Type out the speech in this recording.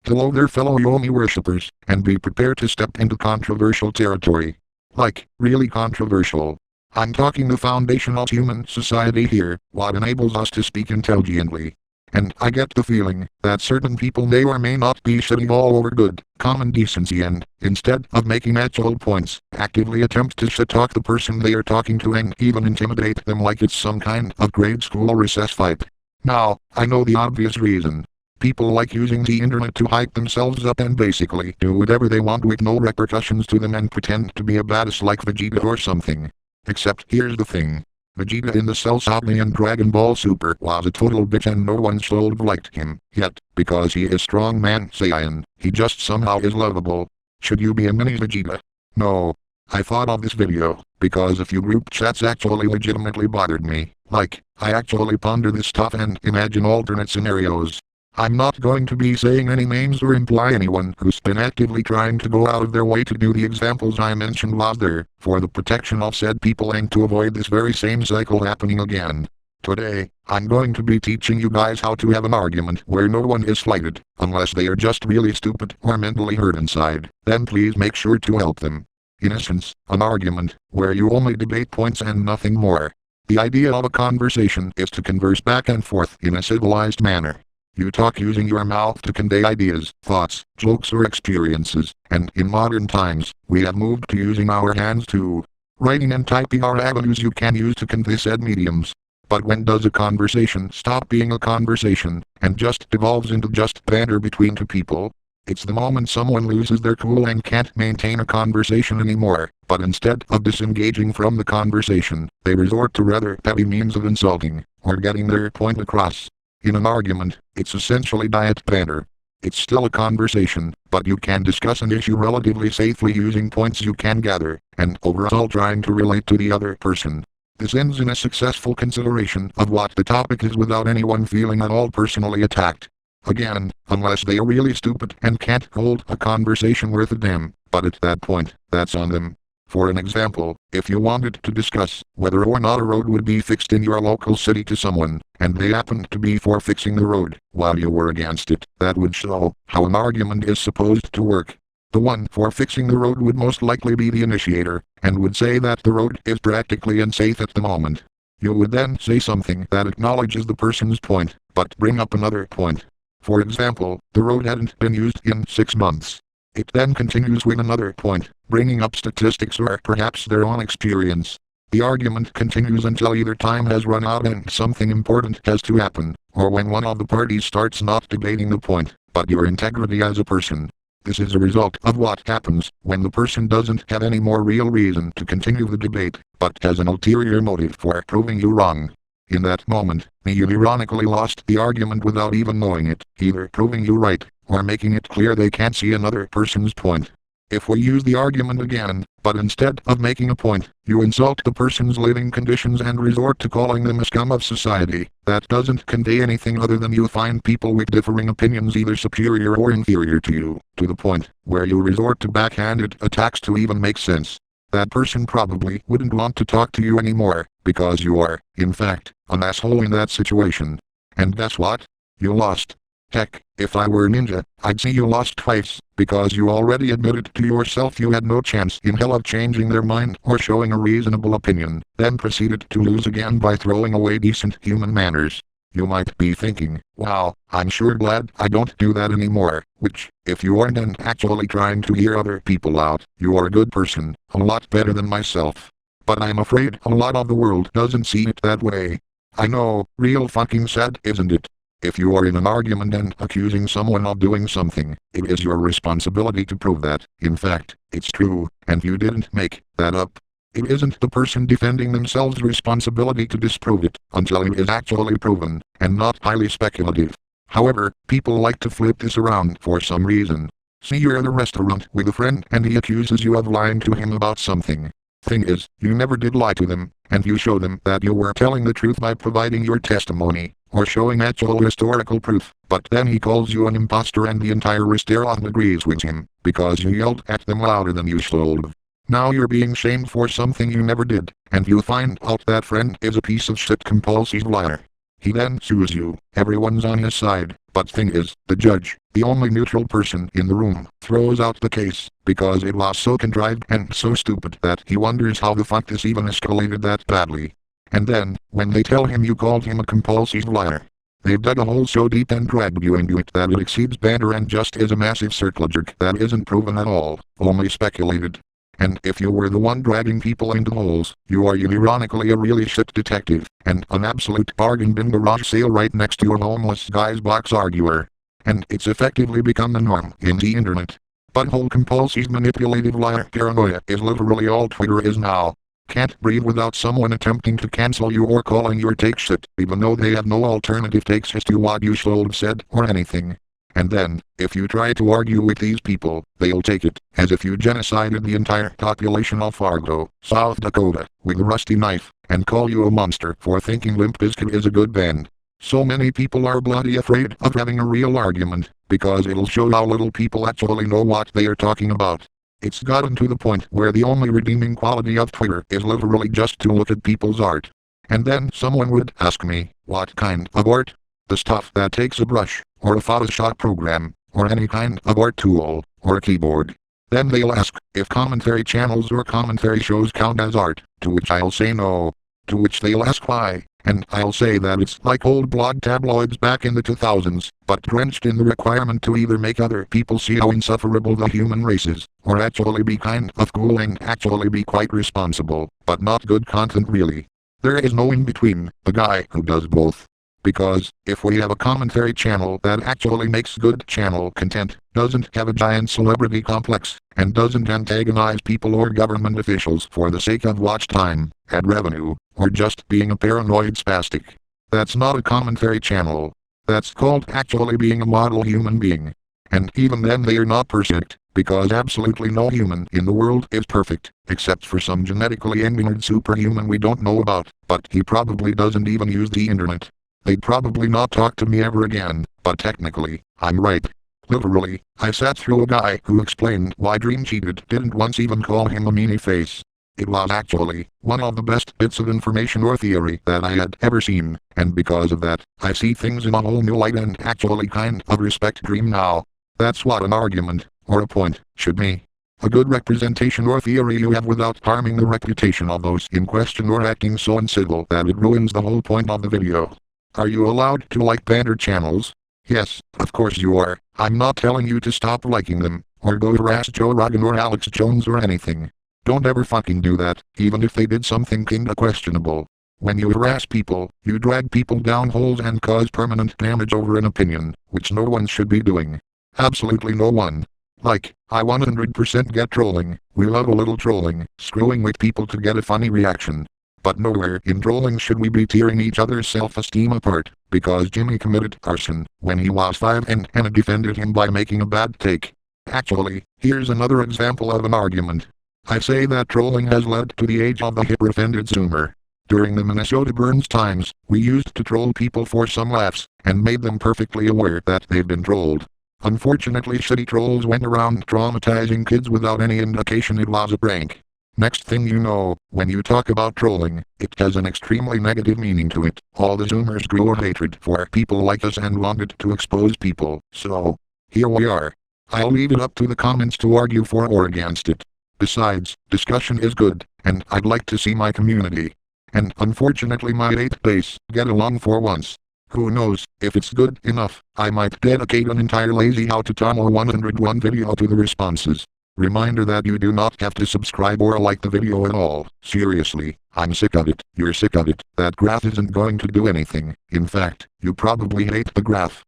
Hello there fellow Yomi worshippers, and be prepared to step into controversial territory. Like, really controversial. I'm talking the foundation of human society here, what enables us to speak intelligently. And I get the feeling that certain people may or may not be shitting all over good, common decency and, instead of making actual points, actively attempt to shit-talk the person they are talking to and even intimidate them like it's some kind of grade school recess fight. Now, I know the obvious reason. People like using the internet to hype themselves up and basically do whatever they want with no repercussions to them and pretend to be a badass like Vegeta or something. Except here's the thing. Vegeta in the Cell Saga and Dragon Ball Super was a total bitch and no one should have liked him, yet, because he is strong man Saiyan, he just somehow is lovable. Should you be a mini Vegeta? No. I thought of this video, because a few group chats actually legitimately bothered me. Like, I actually ponder this stuff and imagine alternate scenarios. I'm not going to be saying any names or imply anyone who's been actively trying to go out of their way to do the examples I mentioned was there, for the protection of said people and to avoid this very same cycle happening again. Today, I'm going to be teaching you guys how to have an argument where no one is slighted, unless they are just really stupid or mentally hurt inside, then please make sure to help them. In essence, an argument where you only debate points and nothing more. The idea of a conversation is to converse back and forth in a civilized manner. You talk using your mouth to convey ideas, thoughts, jokes or experiences, and in modern times, we have moved to using our hands too. Writing and typing are avenues you can use to convey said mediums. But when does a conversation stop being a conversation, and just devolves into just banter between two people? It's the moment someone loses their cool and can't maintain a conversation anymore, but instead of disengaging from the conversation, they resort to rather petty means of insulting, or getting their point across. In an argument, it's essentially diet banter. It's still a conversation, but you can discuss an issue relatively safely using points you can gather, and overall trying to relate to the other person. This ends in a successful consideration of what the topic is without anyone feeling at all personally attacked. Again, unless they are really stupid and can't hold a conversation worth a damn, but at that point, that's on them. For an example, if you wanted to discuss whether or not a road would be fixed in your local city to someone, and they happened to be for fixing the road, while you were against it, that would show how an argument is supposed to work. The one for fixing the road would most likely be the initiator, and would say that the road is practically unsafe at the moment. You would then say something that acknowledges the person's point, but bring up another point. For example, the road hadn't been used in 6 months. It then continues with another point, bringing up statistics or perhaps their own experience. The argument continues until either time has run out and something important has to happen, or when one of the parties starts not debating the point, but your integrity as a person. This is a result of what happens when the person doesn't have any more real reason to continue the debate, but has an ulterior motive for proving you wrong. In that moment, you ironically lost the argument without even knowing it, either proving you right, or making it clear they can't see another person's point. If we use the argument again, but instead of making a point, you insult the person's living conditions and resort to calling them a scum of society, that doesn't convey anything other than you find people with differing opinions either superior or inferior to you, to the point where you resort to backhanded attacks to even make sense. That person probably wouldn't want to talk to you anymore, because you are, in fact, an asshole in that situation. And guess what? You lost. Heck, if I were a ninja, I'd see you lost twice, because you already admitted to yourself you had no chance in hell of changing their mind or showing a reasonable opinion, then proceeded to lose again by throwing away decent human manners. You might be thinking, wow, I'm sure glad I don't do that anymore, which, if you aren't and actually trying to hear other people out, you are a good person, a lot better than myself. But I'm afraid a lot of the world doesn't see it that way. I know, real fucking sad, isn't it? If you are in an argument and accusing someone of doing something, it is your responsibility to prove that, in fact, it's true, and you didn't make that up. It isn't the person defending themselves' responsibility to disprove it, until it is actually proven, and not highly speculative. However, people like to flip this around for some reason. See you're at a restaurant with a friend and he accuses you of lying to him about something. Thing is, you never did lie to them, and you show them that you were telling the truth by providing your testimony, or showing actual historical proof, but then he calls you an imposter and the entire restaurant agrees with him, because you yelled at them louder than you should. Now you're being shamed for something you never did, and you find out that friend is a piece of shit compulsive liar. He then sues you, everyone's on his side, But thing is, the judge, the only neutral person in the room, throws out the case, because it was so contrived and so stupid that he wonders how the fuck this even escalated that badly. And then, when they tell him you called him a compulsive liar, they've dug a hole so deep and dragged you into it that it exceeds banter and just is a massive circle jerk that isn't proven at all, only speculated. And if you were the one dragging people into holes, you are ironically a really shit detective, and an absolute bargain bin garage sale right next to your homeless guy's box arguer. And it's effectively become the norm in the internet. Butthole compulsive manipulative liar paranoia is literally all Twitter is now. Can't breathe without someone attempting to cancel you or calling your take shit, even though they have no alternative takes as to what you should have said or anything. And then, if you try to argue with these people, they'll take it as if you genocided the entire population of Fargo, South Dakota, with a rusty knife, and call you a monster for thinking Limp Bizkit is a good band. So many people are bloody afraid of having a real argument, because it'll show how little people actually know what they are talking about. It's gotten to the point where the only redeeming quality of Twitter is literally just to look at people's art. And then someone would ask me, what kind of art? The stuff that takes a brush, or a Photoshop program, or any kind of art tool, or a keyboard. Then they'll ask if commentary channels or commentary shows count as art, to which I'll say no. To which they'll ask why, and I'll say that it's like old blog tabloids back in the 2000s, but drenched in the requirement to either make other people see how insufferable the human race is, or actually be kind of cool and actually be quite responsible, but not good content really. There is no in between, the guy who does both. Because, if we have a commentary channel that actually makes good channel content, doesn't have a giant celebrity complex, and doesn't antagonize people or government officials for the sake of watch time, ad revenue, or just being a paranoid spastic, that's not a commentary channel. That's called actually being a model human being. And even then they are not perfect, because absolutely no human in the world is perfect, except for some genetically engineered superhuman we don't know about, but he probably doesn't even use the internet. They'd probably not talk to me ever again, but technically, I'm right. Literally, I sat through a guy who explained why Dream Cheated didn't once even call him a meanie face. It was actually one of the best bits of information or theory that I had ever seen, and because of that, I see things in a whole new light and actually kind of respect Dream now. That's what an argument, or a point, should be. A good representation or theory you have without harming the reputation of those in question or acting so uncivil that it ruins the whole point of the video. Are you allowed to like banter channels? Yes, of course you are. I'm not telling you to stop liking them, or go harass Joe Rogan or Alex Jones or anything. Don't ever fucking do that, even if they did something kinda questionable. When you harass people, you drag people down holes and cause permanent damage over an opinion, which no one should be doing. Absolutely no one. Like, I 100% get trolling, we love a little trolling, screwing with people to get a funny reaction. But nowhere in trolling should we be tearing each other's self-esteem apart, because Jimmy committed arson when he was 5 and Hannah defended him by making a bad take. Actually, here's another example of an argument. I say that trolling has led to the age of the hyper-offended zoomer. During the Minnesota Burns times, we used to troll people for some laughs, and made them perfectly aware that they've been trolled. Unfortunately, shitty trolls went around traumatizing kids without any indication it was a prank. Next thing you know, when you talk about trolling, it has an extremely negative meaning to it. All the Zoomers grew a hatred for people like us and wanted to expose people, so here we are. I'll leave it up to the comments to argue for or against it. Besides, discussion is good, and I'd like to see my community, and unfortunately my 8th base, get along for once. Who knows, if it's good enough, I might dedicate an entire Lazy How to Tomo 101 video to the responses. Reminder that you do not have to subscribe or like the video at all. Seriously, I'm sick of it, you're sick of it. That graph isn't going to do anything. In fact, you probably hate the graph.